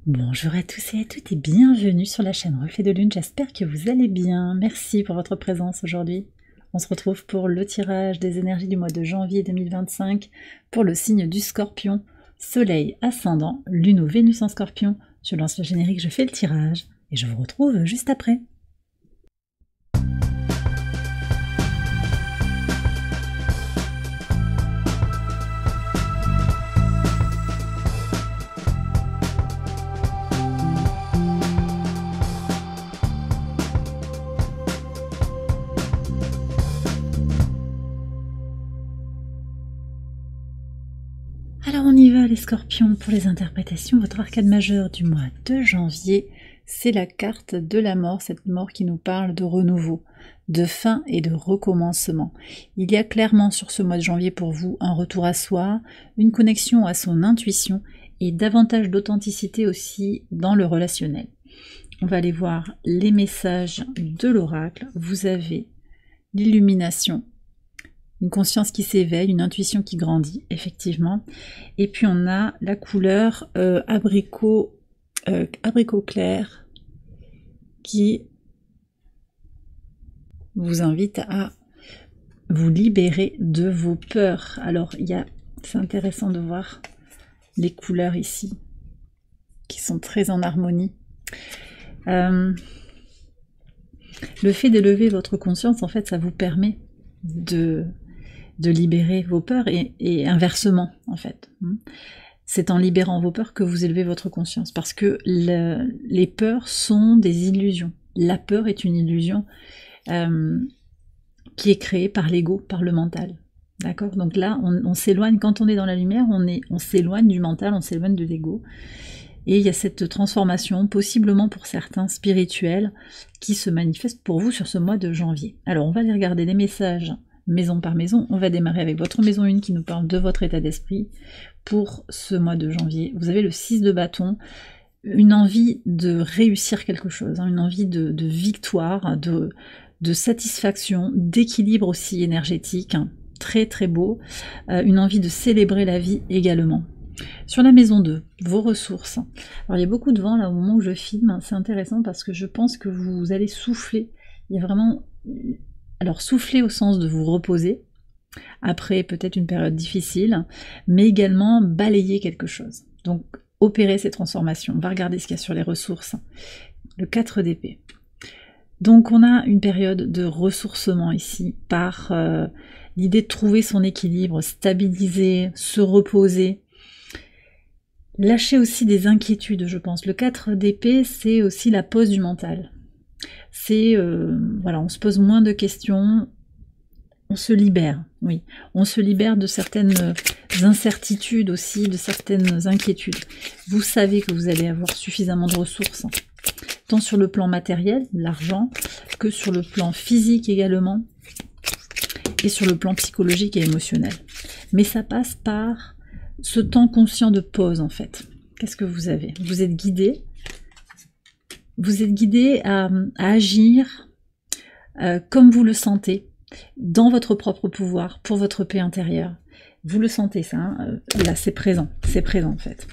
Bonjour à tous et à toutes et bienvenue sur la chaîne Reflet de Lune, j'espère que vous allez bien. Merci pour votre présence aujourd'hui. On se retrouve pour le tirage des énergies du mois de janvier 2025 pour le signe du Scorpion, Soleil ascendant, Lune ou Vénus en Scorpion. Je lance le générique, je fais le tirage et je vous retrouve juste après. Alors on y va les scorpions pour les interprétations. Votre arcade majeure du mois de janvier, c'est la carte de la mort, cette mort qui nous parle de renouveau, de fin et de recommencement. Il y a clairement sur ce mois de janvier pour vous un retour à soi, une connexion à son intuition et davantage d'authenticité aussi dans le relationnel. On va aller voir les messages de l'oracle. Vous avez l'illumination, une conscience qui s'éveille, une intuition qui grandit, effectivement. Et puis on a la couleur abricot clair qui vous invite à vous libérer de vos peurs. Alors c'est intéressant de voir les couleurs ici qui sont très en harmonie. Le fait d'élever votre conscience, en fait, ça vous permet de libérer vos peurs et inversement, en fait. C'est en libérant vos peurs que vous élevez votre conscience, parce que les peurs sont des illusions. La peur est une illusion qui est créée par l'ego, par le mental. D'accord? Donc là, on s'éloigne, quand on est dans la lumière, on s'éloigne du mental, on s'éloigne de l'ego. Et il y a cette transformation, possiblement pour certains spirituels, qui se manifeste pour vous sur ce mois de janvier. Alors, on va aller regarder les messages maison par maison. On va démarrer avec votre maison 1 qui nous parle de votre état d'esprit pour ce mois de janvier. Vous avez le 6 de bâton, une envie de réussir quelque chose, une envie de victoire, de satisfaction, d'équilibre aussi énergétique, très très beau, une envie de célébrer la vie également. Sur la maison 2, vos ressources. Alors il y a beaucoup de vent là au moment où je filme, c'est intéressant parce que je pense que vous allez souffler. Il y a vraiment... Alors souffler au sens de vous reposer, après peut-être une période difficile, mais également balayer quelque chose. Donc opérer ces transformations. On va regarder ce qu'il y a sur les ressources. Le 4 d'épée. Donc on a une période de ressourcement ici par l'idée de trouver son équilibre, stabiliser, se reposer. Lâcher aussi des inquiétudes, je pense. Le 4 d'épée, c'est aussi la pause du mental. C'est, voilà, on se pose moins de questions, on se libère, oui. On se libère de certaines incertitudes aussi, de certaines inquiétudes. Vous savez que vous allez avoir suffisamment de ressources, tant sur le plan matériel, l'argent, que sur le plan physique également, et sur le plan psychologique et émotionnel. Mais ça passe par ce temps conscient de pause, en fait. Qu'est-ce que vous avez? Vous êtes guidé. Vous êtes guidé à agir comme vous le sentez, dans votre propre pouvoir, pour votre paix intérieure. Vous le sentez, ça, hein, là, c'est présent en fait.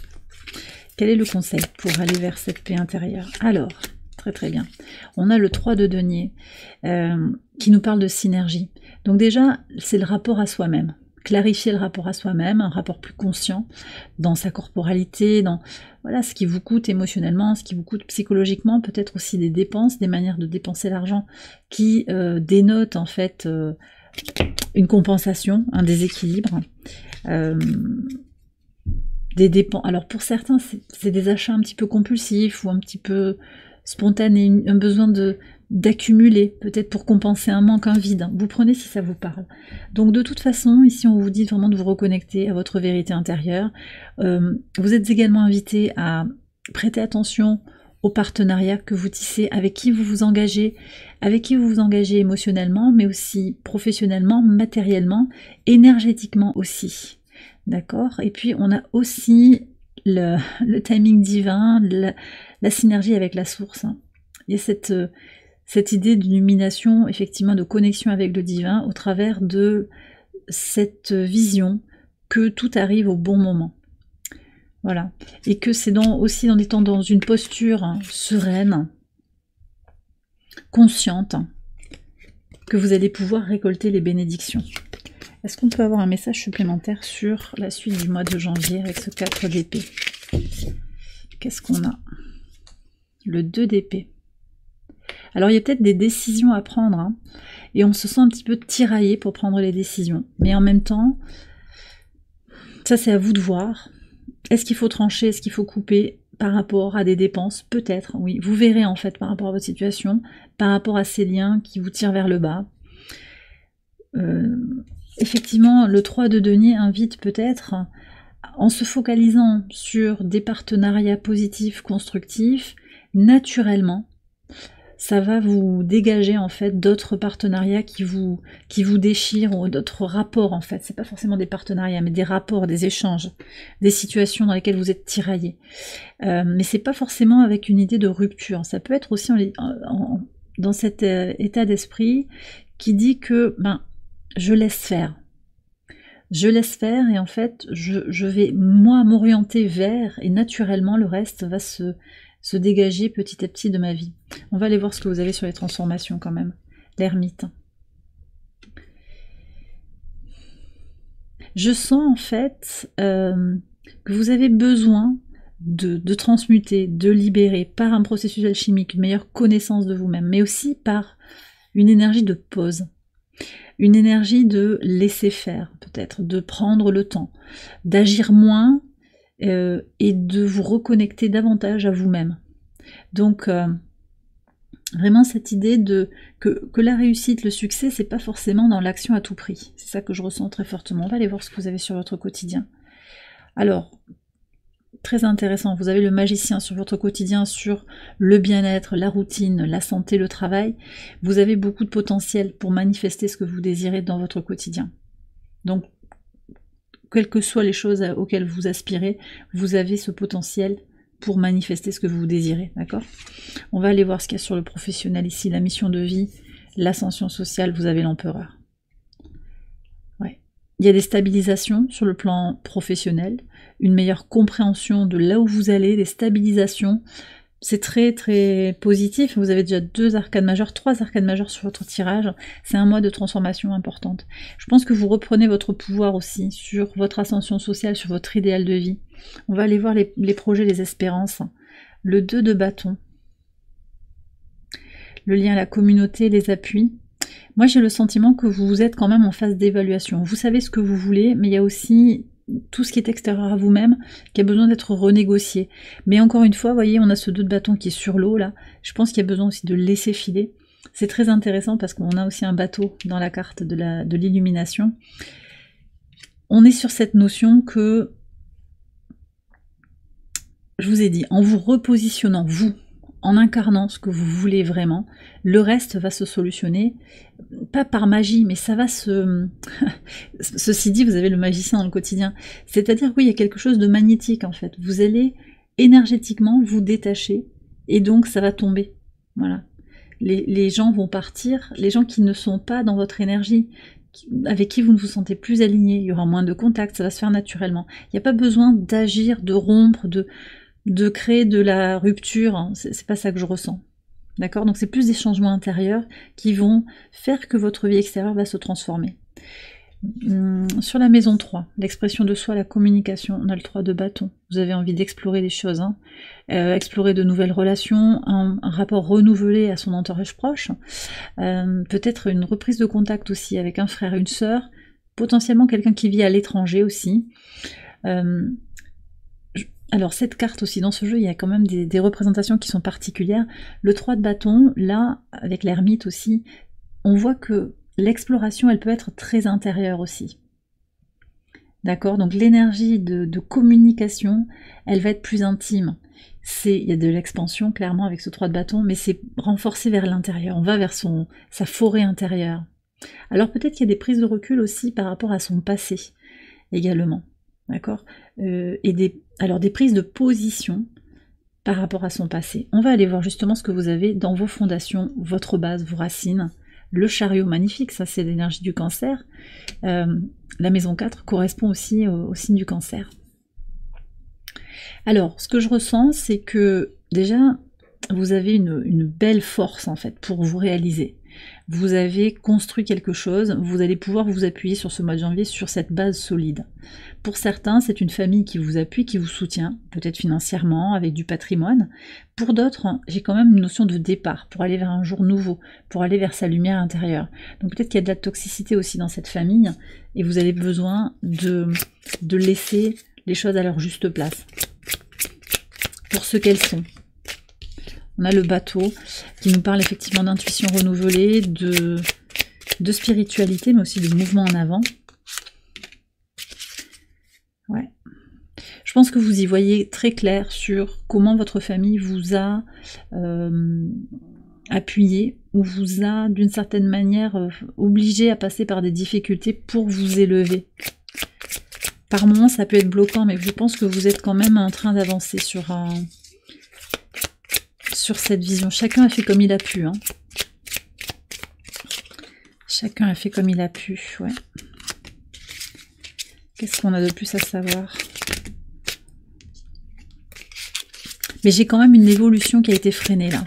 Quel est le conseil pour aller vers cette paix intérieure? Alors, très très bien. On a le 3 de denier qui nous parle de synergie. Donc déjà, c'est le rapport à soi-même. Clarifier le rapport à soi-même, un rapport plus conscient dans sa corporalité, dans voilà ce qui vous coûte émotionnellement, ce qui vous coûte psychologiquement, peut-être aussi des dépenses, des manières de dépenser l'argent qui dénotent en fait une compensation, un déséquilibre, des dépenses. Alors pour certains, c'est des achats un petit peu compulsifs ou un petit peu spontanés, un besoin d'accumuler, peut-être pour compenser un manque, un vide. Vous prenez si ça vous parle. Donc de toute façon, ici on vous dit vraiment de vous reconnecter à votre vérité intérieure. Vous êtes également invité à prêter attention aux partenariats que vous tissez, avec qui vous vous engagez émotionnellement, mais aussi professionnellement, matériellement, énergétiquement aussi. D'accord? Et puis on a aussi le timing divin, la synergie avec la source. Il y a cette idée d'illumination, effectivement, de connexion avec le divin au travers de cette vision que tout arrive au bon moment. Voilà. Et que c'est aussi en étant dans une posture sereine, consciente, que vous allez pouvoir récolter les bénédictions. Est-ce qu'on peut avoir un message supplémentaire sur la suite du mois de janvier avec ce 4 d'épée? Qu'est-ce qu'on a? Le 2 d'épée. Alors il y a peut-être des décisions à prendre, hein, et on se sent un petit peu tiraillé pour prendre les décisions. Mais en même temps, ça c'est à vous de voir. Est-ce qu'il faut trancher, est-ce qu'il faut couper par rapport à des dépenses? Peut-être, oui. Vous verrez en fait par rapport à votre situation, par rapport à ces liens qui vous tirent vers le bas. Effectivement, le 3 de denier invite peut-être, en se focalisant sur des partenariats positifs, constructifs, naturellement, ça va vous dégager en fait d'autres partenariats qui vous déchirent, ou d'autres rapports en fait. C'est pas forcément des partenariats, mais des rapports, des échanges, des situations dans lesquelles vous êtes tiraillé. Mais c'est pas forcément avec une idée de rupture. Ça peut être aussi dans cet état d'esprit qui dit que je laisse faire. Je laisse faire et en fait je vais moi m'orienter vers, et naturellement le reste va se dégager petit à petit de ma vie. On va aller voir ce que vous avez sur les transformations quand même. L'ermite. Je sens en fait que vous avez besoin de transmuter, de libérer par un processus alchimique, une meilleure connaissance de vous-même, mais aussi par une énergie de pause. Une énergie de laisser faire, peut-être, de prendre le temps, d'agir moins et de vous reconnecter davantage à vous-même. Donc, vraiment cette idée que la réussite, le succès, c'est pas forcément dans l'action à tout prix. C'est ça que je ressens très fortement. On va aller voir ce que vous avez sur votre quotidien. Alors, très intéressant, vous avez le magicien sur votre quotidien, sur le bien-être, la routine, la santé, le travail. Vous avez beaucoup de potentiel pour manifester ce que vous désirez dans votre quotidien. Donc, quelles que soient les choses auxquelles vous aspirez, vous avez ce potentiel pour manifester ce que vous désirez, d'accord? On va aller voir ce qu'il y a sur le professionnel ici, la mission de vie, l'ascension sociale, vous avez l'empereur. Ouais. Il y a des stabilisations sur le plan professionnel, une meilleure compréhension de là où vous allez, des stabilisations. C'est très très positif. Vous avez déjà 2 arcades majeures, 3 arcades majeures sur votre tirage. C'est un mois de transformation importante. Je pense que vous reprenez votre pouvoir aussi sur votre ascension sociale, sur votre idéal de vie. On va aller voir les projets, les espérances. Le 2 de bâton. Le lien à la communauté, les appuis. Moi j'ai le sentiment que vous êtes quand même en phase d'évaluation. Vous savez ce que vous voulez, mais il y a aussi tout ce qui est extérieur à vous-même qui a besoin d'être renégocié. Mais encore une fois, vous voyez, on a ce 2 de bâton qui est sur l'eau là. Je pense qu'il y a besoin aussi de laisser filer. C'est très intéressant parce qu'on a aussi un bateau dans la carte de l'illumination. On est sur cette notion que, je vous ai dit, en vous repositionnant, vous, en incarnant ce que vous voulez vraiment, le reste va se solutionner, pas par magie, mais ça va se... Ceci dit, vous avez le magicien dans le quotidien. C'est-à-dire que oui, il y a quelque chose de magnétique en fait. Vous allez énergétiquement vous détacher, et donc ça va tomber. Voilà. Les gens vont partir, les gens qui ne sont pas dans votre énergie, avec qui vous ne vous sentez plus aligné, il y aura moins de contact, ça va se faire naturellement. Il n'y a pas besoin d'agir, de rompre, de créer de la rupture, hein. C'est pas ça que je ressens. D'accord? Donc c'est plus des changements intérieurs qui vont faire que votre vie extérieure va se transformer. Sur la maison 3, l'expression de soi, la communication, on a le 3 de bâton. Vous avez envie d'explorer des choses, hein. Explorer de nouvelles relations, un rapport renouvelé à son entourage proche, peut-être une reprise de contact aussi avec un frère, une sœur, potentiellement quelqu'un qui vit à l'étranger aussi. Alors cette carte aussi, dans ce jeu, il y a quand même des représentations qui sont particulières. Le 3 de bâton, là, avec l'ermite aussi, on voit que l'exploration, elle peut être très intérieure aussi. D'accord? Donc l'énergie de communication, elle va être plus intime. Il y a de l'expansion, clairement, avec ce 3 de bâton, mais c'est renforcé vers l'intérieur. On va vers sa forêt intérieure. Alors peut-être qu'il y a des prises de recul aussi par rapport à son passé, également. D'accord? Et des prises de position par rapport à son passé. On va aller voir justement ce que vous avez dans vos fondations, votre base, vos racines. Le chariot, magnifique, ça c'est l'énergie du cancer. La maison 4 correspond aussi au signe du cancer. Alors, ce que je ressens, c'est que déjà, vous avez une belle force en fait pour vous réaliser. Vous avez construit quelque chose, vous allez pouvoir vous appuyer sur ce mois de janvier sur cette base solide. Pour certains, c'est une famille qui vous appuie, qui vous soutient, peut-être financièrement, avec du patrimoine. Pour d'autres, j'ai quand même une notion de départ, pour aller vers un jour nouveau, pour aller vers sa lumière intérieure. Donc peut-être qu'il y a de la toxicité aussi dans cette famille, et vous avez besoin de laisser les choses à leur juste place, pour ce qu'elles sont. On a le bateau qui nous parle effectivement d'intuition renouvelée, de spiritualité, mais aussi de mouvement en avant. Ouais. Je pense que vous y voyez très clair sur comment votre famille vous a appuyé, ou vous a d'une certaine manière obligé à passer par des difficultés pour vous élever. Par moments ça peut être bloquant, mais je pense que vous êtes quand même en train d'avancer sur cette vision. Chacun a fait comme il a pu. Hein. Chacun a fait comme il a pu, ouais. Qu'est-ce qu'on a de plus à savoir? Mais j'ai quand même une évolution qui a été freinée là.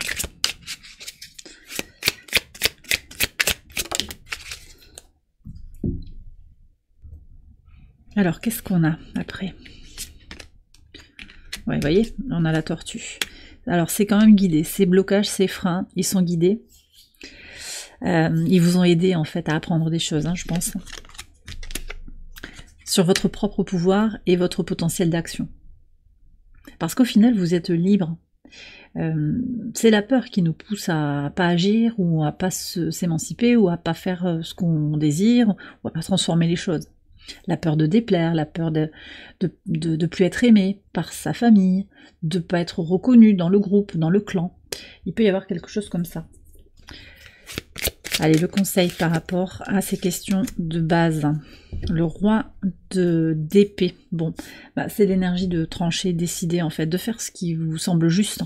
Alors, qu'est-ce qu'on a après? Ouais, vous voyez, on a la tortue. Alors, c'est quand même guidé. Ces blocages, ces freins, ils sont guidés. Ils vous ont aidé, en fait, à apprendre des choses, hein, je pense. Sur votre propre pouvoir et votre potentiel d'action. Parce qu'au final, vous êtes libre. C'est la peur qui nous pousse à pas agir, ou à pas s'émanciper, ou à pas faire ce qu'on désire, ou à pas transformer les choses. La peur de déplaire, la peur de plus être aimé par sa famille, de pas être reconnu dans le groupe, dans le clan. Il peut y avoir quelque chose comme ça. Allez, le conseil par rapport à ces questions de base. Le roi d'épée. Bon, bah, c'est l'énergie de trancher, décider en fait, de faire ce qui vous semble juste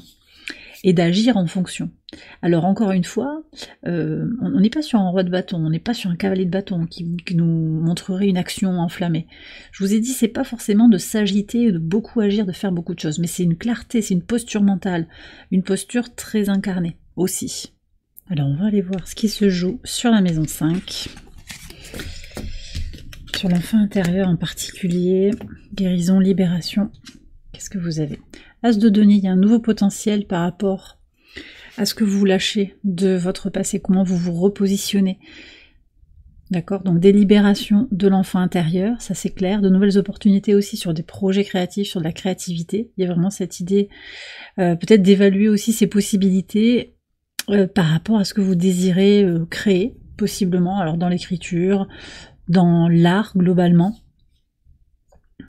et d'agir en fonction. Alors encore une fois, on n'est pas sur un roi de bâton, on n'est pas sur un cavalier de bâton qui nous montrerait une action enflammée. Je vous ai dit, c'est pas forcément de s'agiter, de beaucoup agir, de faire beaucoup de choses, mais c'est une clarté, c'est une posture mentale, une posture très incarnée aussi. Alors on va aller voir ce qui se joue sur la maison 5, sur l'enfant intérieur en particulier, guérison, libération. Qu'est-ce que vous avez? As de denier, il y a un nouveau potentiel par rapport à ce que vous lâchez de votre passé, comment vous vous repositionnez. D'accord? Donc des libérations de l'enfant intérieur, ça c'est clair, de nouvelles opportunités aussi sur des projets créatifs, sur de la créativité. Il y a vraiment cette idée peut-être d'évaluer aussi ces possibilités par rapport à ce que vous désirez créer, possiblement, alors dans l'écriture, dans l'art globalement,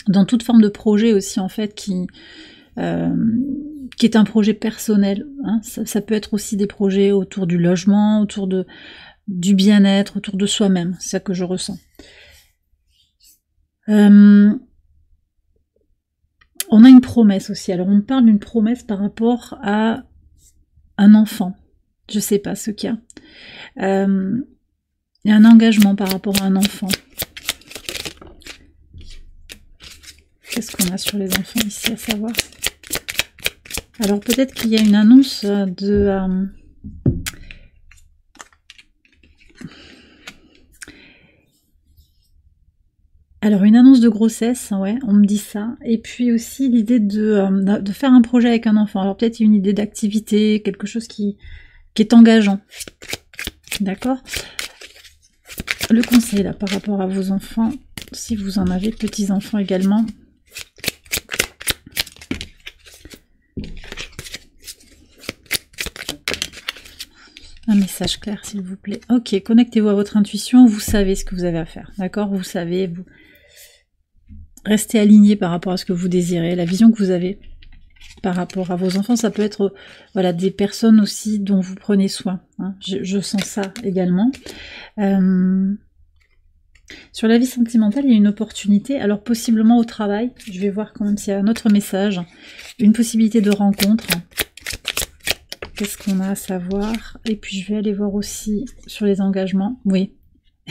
dans toute forme de projet aussi en fait qui est un projet personnel. Hein. Ça peut être aussi des projets autour du logement, autour du bien-être, autour de soi-même. C'est ça que je ressens. On a une promesse aussi. Alors on parle d'une promesse par rapport à un enfant. Je sais pas ce qu'il y a. Il y a un engagement par rapport à un enfant. Qu'est-ce qu'on a sur les enfants ici à savoir? Alors peut-être qu'il y a une annonce de... Alors une annonce de grossesse, ouais, on me dit ça. Et puis aussi l'idée de faire un projet avec un enfant. Alors peut-être il y a une idée d'activité, quelque chose qui est engageant. D'accord? Le conseil là par rapport à vos enfants, si vous en avez, petits-enfants également. Un message clair s'il vous plaît. Ok, connectez-vous à votre intuition, vous savez ce que vous avez à faire. D'accord? Vous savez, vous restez aligné par rapport à ce que vous désirez, la vision que vous avez par rapport à vos enfants. Ça peut être voilà, des personnes aussi dont vous prenez soin. Hein. Je sens ça également. Sur la vie sentimentale, il y a une opportunité, alors possiblement au travail. Je vais voir quand même s'il y a un autre message. Une possibilité de rencontre. Qu'est-ce qu'on a à savoir? Et puis je vais aller voir aussi sur les engagements. Oui,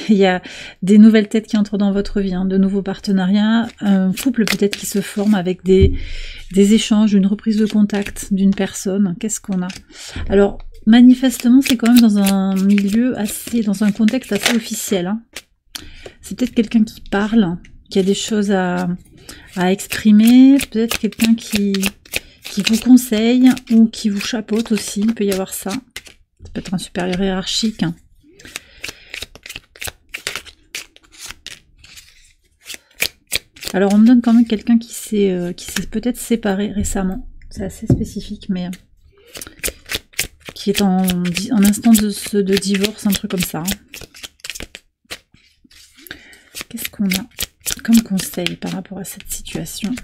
Il y a des nouvelles têtes qui entrent dans votre vie, hein, de nouveaux partenariats, un couple peut-être qui se forme avec des échanges, une reprise de contact d'une personne. Qu'est-ce qu'on a? Alors, manifestement, c'est quand même dans un milieu assez, dans un contexte assez officiel. Hein. C'est peut-être quelqu'un qui parle, qui a des choses à exprimer, peut-être quelqu'un qui vous conseille ou qui vous chapeaute aussi, il peut y avoir ça. Ça peut être un supérieur hiérarchique. Hein. Alors on me donne quand même quelqu'un qui s'est peut-être séparé récemment. C'est assez spécifique, mais qui est en instant de divorce, un truc comme ça. Hein. Qu'est-ce qu'on a comme conseil par rapport à cette situation?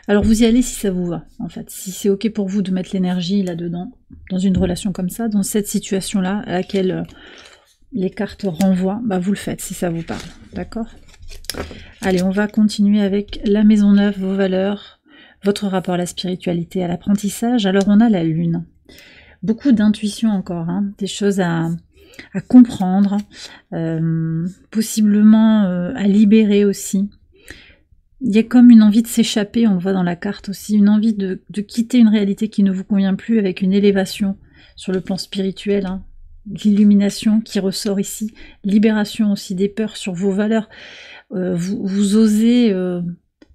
Alors vous y allez si ça vous va, en fait. Si c'est ok pour vous de mettre l'énergie là-dedans, dans une relation comme ça, dans cette situation-là, à laquelle les cartes renvoient, bah vous le faites si ça vous parle, d'accord? Allez, on va continuer avec la maison 9, vos valeurs, votre rapport à la spiritualité, à l'apprentissage. Alors on a la lune. Beaucoup d'intuition encore, hein, des choses à comprendre, possiblement à libérer aussi. Il y a comme une envie de s'échapper, on le voit dans la carte aussi, une envie de quitter une réalité qui ne vous convient plus avec une élévation sur le plan spirituel, hein. L'illumination qui ressort ici, libération aussi des peurs sur vos valeurs, vous osez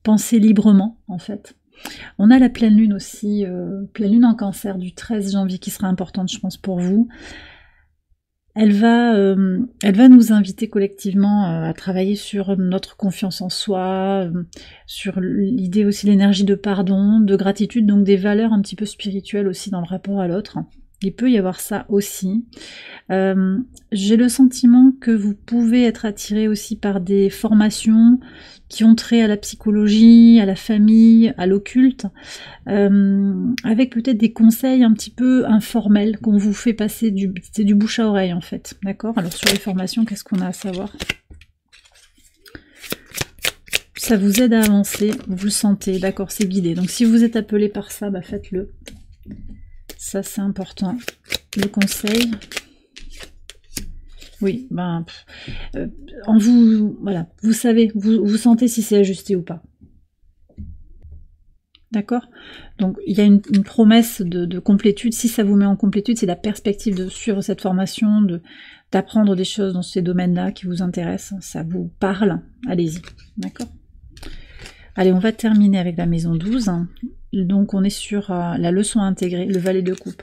penser librement en fait. On a la pleine lune aussi, pleine lune en cancer du 13 janvier qui sera importante je pense pour vous. Elle va nous inviter collectivement à travailler sur notre confiance en soi, sur l'idée aussi, l'énergie de pardon, de gratitude, donc des valeurs un petit peu spirituelles aussi dans le rapport à l'autre. Il peut y avoir ça aussi. J'ai le sentiment que vous pouvez être attiré aussi par des formations qui ont trait à la psychologie, à la famille, à l'occulte, avec peut-être des conseils un petit peu informels qu'on vous fait passer c'est du bouche à oreille en fait, d'accord? Alors sur les formations, qu'est-ce qu'on a à savoir? Ça vous aide à avancer, vous le sentez, d'accord, c'est guidé. Donc si vous êtes appelé par ça, bah faites-le. Ça c'est important. Le conseil. Oui, ben, voilà, vous savez, vous sentez si c'est ajusté ou pas. D'accord? Donc il y a une promesse de complétude. Si ça vous met en complétude, c'est la perspective de suivre cette formation, d'apprendre des choses dans ces domaines-là qui vous intéressent. Ça vous parle, allez-y. D'accord? Allez, on va terminer avec la maison 12. Donc on est sur la leçon intégrée, le valet de coupe.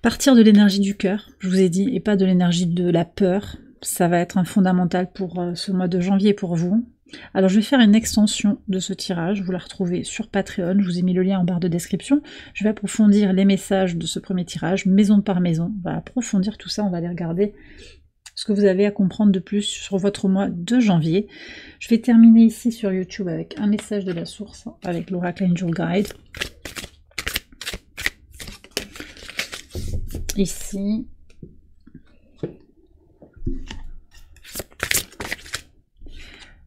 Partir de l'énergie du cœur, je vous ai dit, et pas de l'énergie de la peur. Ça va être un fondamental pour ce mois de janvier pour vous. Alors je vais faire une extension de ce tirage, vous la retrouvez sur Patreon, je vous ai mis le lien en barre de description. Je vais approfondir les messages de ce premier tirage, maison par maison. On va approfondir tout ça, on va aller regarder ce que vous avez à comprendre de plus sur votre mois de janvier. Je vais terminer ici sur YouTube avec un message de la source, avec l'Oracle Angel Guide. Ici.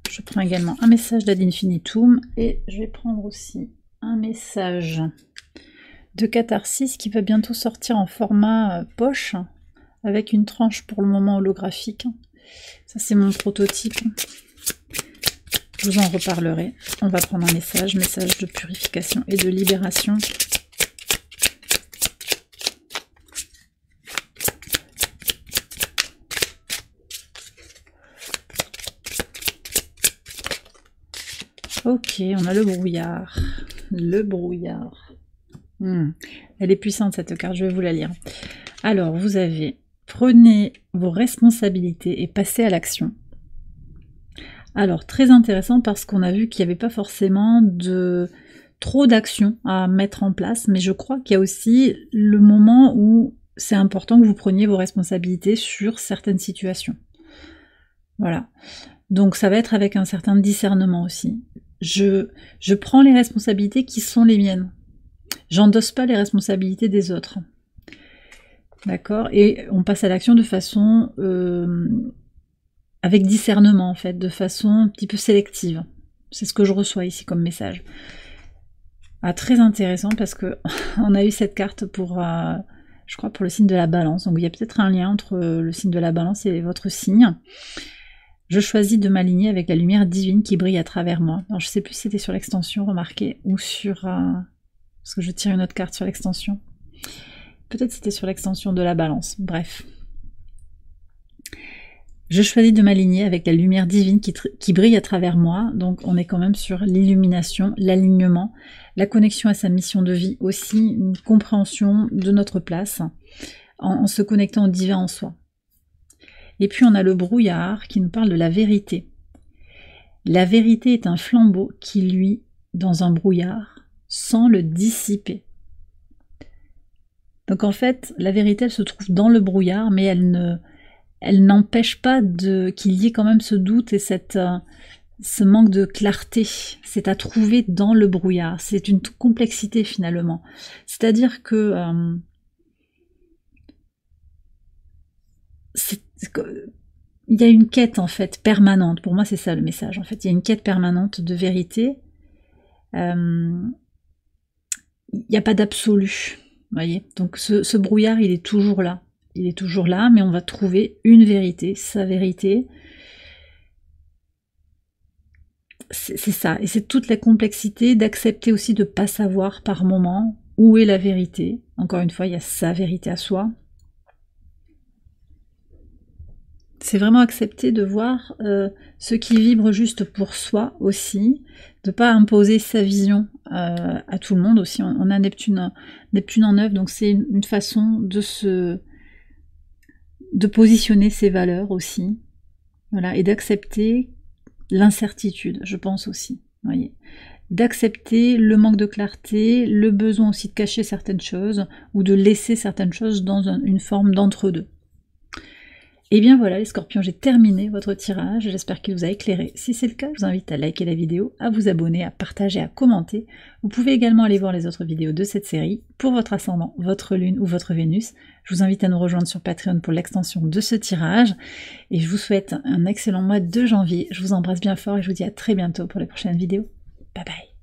Je prends également un message d'Ad Infinitum et je vais prendre aussi un message de Catharsis qui va bientôt sortir en format poche avec une tranche pour le moment holographique. Ça c'est mon prototype. Je vous en reparlerai. On va prendre un message de purification et de libération. Ok, on a le brouillard. Le brouillard. Elle est puissante cette carte, je vais vous la lire. Alors, vous avez « Prenez vos responsabilités et passez à l'action ». Alors, très intéressant parce qu'on a vu qu'il n'y avait pas forcément trop d'actions à mettre en place, mais je crois qu'il y a aussi le moment où c'est important que vous preniez vos responsabilités sur certaines situations. Voilà. Donc, ça va être avec un certain discernement aussi. Je prends les responsabilités qui sont les miennes. J'endosse pas les responsabilités des autres. D'accord? Et on passe à l'action de façon avec discernement en fait, de façon un petit peu sélective. C'est ce que je reçois ici comme message. Ah, très intéressant parce que on a eu cette carte pour je crois pour le signe de la balance. Donc il y a peut-être un lien entre le signe de la balance et votre signe. Je choisis de m'aligner avec la lumière divine qui brille à travers moi. Alors je sais plus si c'était sur l'extension, remarquez, ou sur... parce que je tire une autre carte sur l'extension. Peut-être c'était sur l'extension de la balance, bref. Je choisis de m'aligner avec la lumière divine qui brille à travers moi. Donc on est quand même sur l'illumination, l'alignement, la connexion à sa mission de vie aussi, une compréhension de notre place en se connectant au divin en soi. Et puis on a le brouillard qui nous parle de la vérité. La vérité est un flambeau qui luit dans un brouillard sans le dissiper. Donc en fait, la vérité elle se trouve dans le brouillard, mais elle n'empêche pas qu'il y ait quand même ce doute et ce manque de clarté. C'est à trouver dans le brouillard. C'est une complexité finalement. C'est-à-dire que il y a une quête en fait permanente. Pour moi, c'est ça le message. En fait, il y a une quête permanente de vérité. Il n'y a pas d'absolu. Voyez. Donc ce brouillard, il est toujours là. Il est toujours là, mais on va trouver une vérité, sa vérité. C'est ça, et c'est toute la complexité d'accepter aussi de ne pas savoir par moment où est la vérité. Encore une fois, il y a sa vérité à soi. C'est vraiment accepter de voir ce qui vibre juste pour soi aussi, de ne pas imposer sa vision à tout le monde aussi. On a Neptune en œuvre, donc c'est une façon de positionner ses valeurs aussi, voilà, et d'accepter l'incertitude, je pense aussi, voyez, d'accepter le manque de clarté, le besoin aussi de cacher certaines choses ou de laisser certaines choses dans une forme d'entre-deux. Et bien voilà les scorpions, j'ai terminé votre tirage, j'espère qu'il vous a éclairé. Si c'est le cas, je vous invite à liker la vidéo, à vous abonner, à partager, à commenter. Vous pouvez également aller voir les autres vidéos de cette série pour votre ascendant, votre lune ou votre Vénus. Je vous invite à nous rejoindre sur Patreon pour l'extension de ce tirage. Et je vous souhaite un excellent mois de janvier. Je vous embrasse bien fort et je vous dis à très bientôt pour les prochaines vidéos. Bye bye.